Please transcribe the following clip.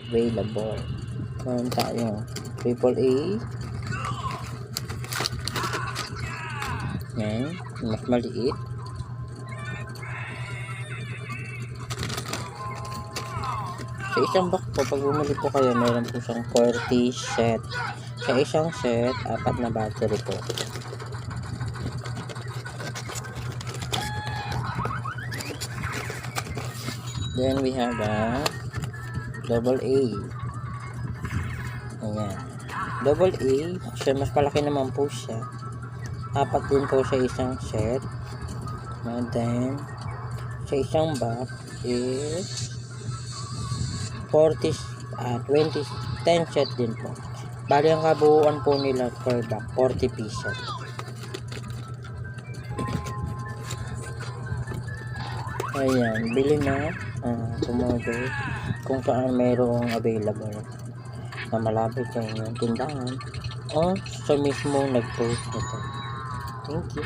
available. Meron tayo AAA. Yan, mas maliit. Sa isang box po, pag bumili po kayo, meron po siyang 40 set. Sa isang set, 4 na battery po. Then we have a AA. Ayan. AA, siya mas palaki naman po siya. 4 din po sa isang set. And then, sa isang box is 10 set din po. Bali ang kabuuan po nila per box, 40 pieces. Ayan, bili na. Tumorder kung saan mayroong available na malapit sa inyong tindahan o sa mismong nag-post nito. Thank you.